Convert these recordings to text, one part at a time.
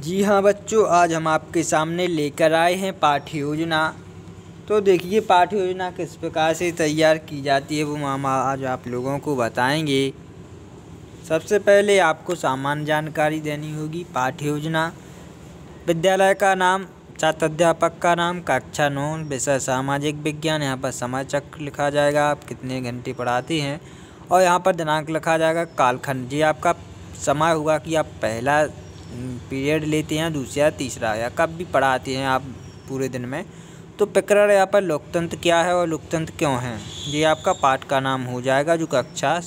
जी हाँ बच्चों, आज हम आपके सामने लेकर आए हैं पाठ्य योजना। तो देखिए पाठ्य योजना किस प्रकार से तैयार की जाती है वो हम आज आप लोगों को बताएंगे। सबसे पहले आपको सामान्य जानकारी देनी होगी। पाठ्य योजना, विद्यालय का नाम, छात्र अध्यापक का नाम, कक्षा 9, विषय सामाजिक विज्ञान। यहाँ पर समय चक्र लिखा जाएगा, आप कितने घंटे पढ़ाते हैं, और यहाँ पर दिनांक लिखा जाएगा। कालखंड, ये आपका समय होगा कि आप पहला पीरियड लेते हैं, दूसरा, तीसरा, या कब भी पढ़ाते हैं आप पूरे दिन में। तो प्रकरण यहाँ पर लोकतंत्र क्या है और लोकतंत्र क्यों है, ये आपका पाठ का नाम हो जाएगा, जो कक्षा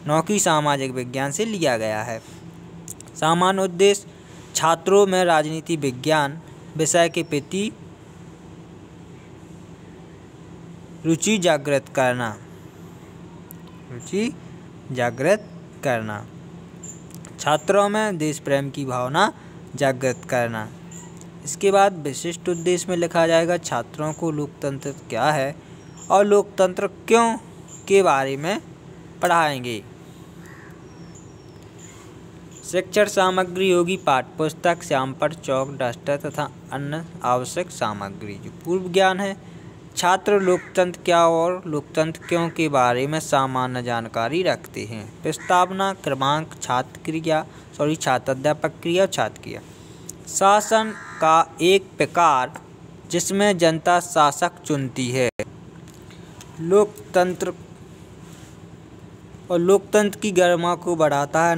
9 की सामाजिक विज्ञान से लिया गया है। सामान्य उद्देश्य, छात्रों में राजनीति विज्ञान विषय के प्रति रुचि जागृत करना, छात्रों में देश प्रेम की भावना जागृत करना। इसके बाद विशिष्ट उद्देश्य में लिखा जाएगा छात्रों को लोकतंत्र क्या है और लोकतंत्र क्यों के बारे में पढ़ाएंगे। शिक्षण सामग्री होगी पाठ्यपुस्तक, श्यामपट्ट, चौक, डस्टर तथा अन्य आवश्यक सामग्री। जो पूर्व ज्ञान है, छात्र लोकतंत्र क्या और लोकतंत्र क्यों के बारे में सामान्य जानकारी रखते हैं। प्रस्तावना, क्रमांक, छात्र अध्यापक क्रिया, छात्र क्रिया। शासन का एक प्रकार जिसमें जनता शासक चुनती है। लोकतंत्र और लोकतंत्र की गरिमा को बढ़ाता है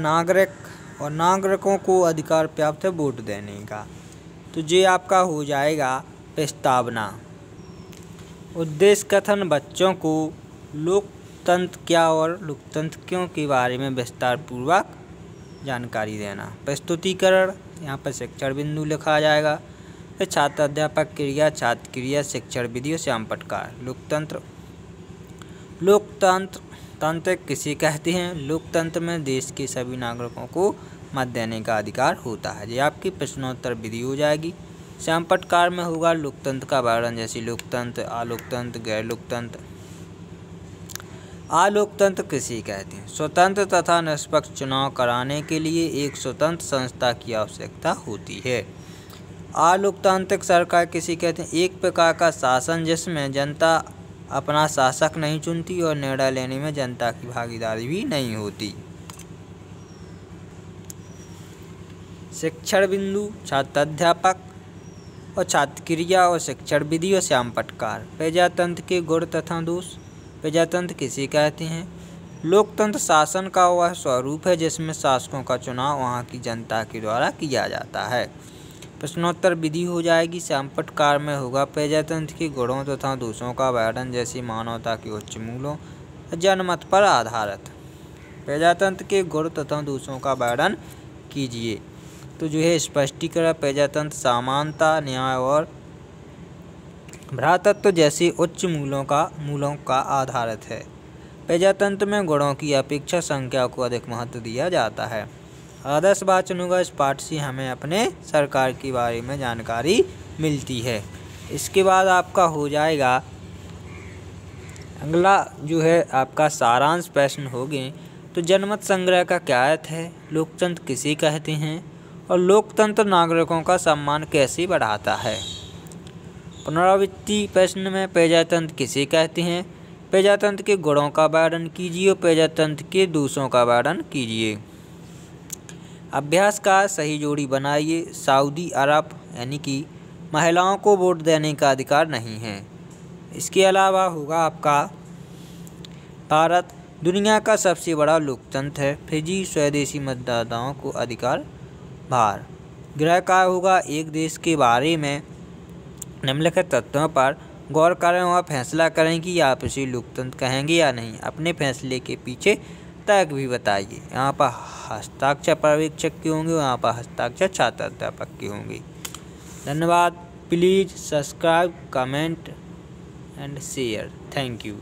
और नागरिकों को अधिकार प्राप्त है वोट देने का। तो ये आपका हो जाएगा प्रस्तावना। उद्देश्य कथन, बच्चों को लोकतंत्र क्या और लोकतंत्र क्यों के बारे में विस्तार पूर्वक जानकारी देना। प्रस्तुतिकरण, यहाँ पर शिक्षण बिंदु लिखा जाएगा। फिर छात्र अध्यापक क्रिया, छात्र क्रिया, शिक्षण विधि और श्यामपटकार। लोकतंत्र किसे कहते हैं। लोकतंत्र में देश के सभी नागरिकों को मत देने का अधिकार होता है। ये आपकी प्रश्नोत्तर विधि हो जाएगी। श्यामपटकार में होगा लोकतंत्र का वर्णन, जैसे लोकतंत्र, आलोकतंत्र, गैर लोकतंत्र। आलोकतंत्र किसे कहते हैं। स्वतंत्र तथा निष्पक्ष चुनाव कराने के लिए एक स्वतंत्र संस्था की आवश्यकता होती है। आलोकतांत्रिक सरकार किसे कहते हैं। एक प्रकार का शासन जिसमें जनता अपना शासक नहीं चुनती और निर्णय लेने में जनता की भागीदारी भी नहीं होती। शिक्षण बिंदु, छात्र अध्यापक और छात्र क्रिया और शिक्षण विधि और श्यामपटकार। प्रजातंत्र के गुण तथा दोष। प्रजातंत्र किसे कहते हैं। लोकतंत्र शासन का वह स्वरूप है जिसमें शासकों का चुनाव वहाँ की जनता के द्वारा किया जाता है। प्रश्नोत्तर विधि हो जाएगी। श्यामपटकार में होगा प्रजातंत्र के गुणों तथा दोषों का वर्णन, जैसे मानवता के उच्च मूल्यों, जनमत पर आधारित। प्रजातंत्र के गुण तथा दोषों का वर्णन कीजिए। तो जो है स्पष्टीकरण, प्रजातंत्र समानता, न्याय और भ्रातृत्व जैसे उच्च मूल्यों का आधारित है। प्रजातंत्र में गुणों की अपेक्षा संख्या को अधिक महत्व दिया जाता है। आदर्श वाचन होगा। इस पाठ से हमें अपने सरकार के बारे में जानकारी मिलती है। इसके बाद आपका हो जाएगा अगला जो है आपका सारांश प्रश्न हो गए। तो जनमत संग्रह का क्या अर्थ है, लोकतंत्र किसे कहते हैं और लोकतंत्र नागरिकों का सम्मान कैसे बढ़ाता है। पुनरावृत्ति प्रश्न में प्रजातंत्र किसे कहते हैं, प्रजातंत्र के गुणों का वर्णन कीजिए और प्रजातंत्र के दोषों का वर्णन कीजिए। अभ्यास का सही जोड़ी बनाइए। सऊदी अरब यानी कि महिलाओं को वोट देने का अधिकार नहीं है। इसके अलावा होगा आपका भारत दुनिया का सबसे बड़ा लोकतंत्र है। फिजी स्वदेशी मतदाताओं को अधिकार भार। गृह का होगा एक देश के बारे में निम्नलिखित तथ्यों पर गौर करें और फैसला करें कि आप इसे लोकतंत्र कहेंगे या नहीं। अपने फैसले के पीछे तर्क भी बताइए। यहाँ पर हस्ताक्षर पर्यवेक्षक के होंगे, यहाँ पर हस्ताक्षर छात्र अध्यापक के होंगे। धन्यवाद। Please subscribe, comment and share. Thank you.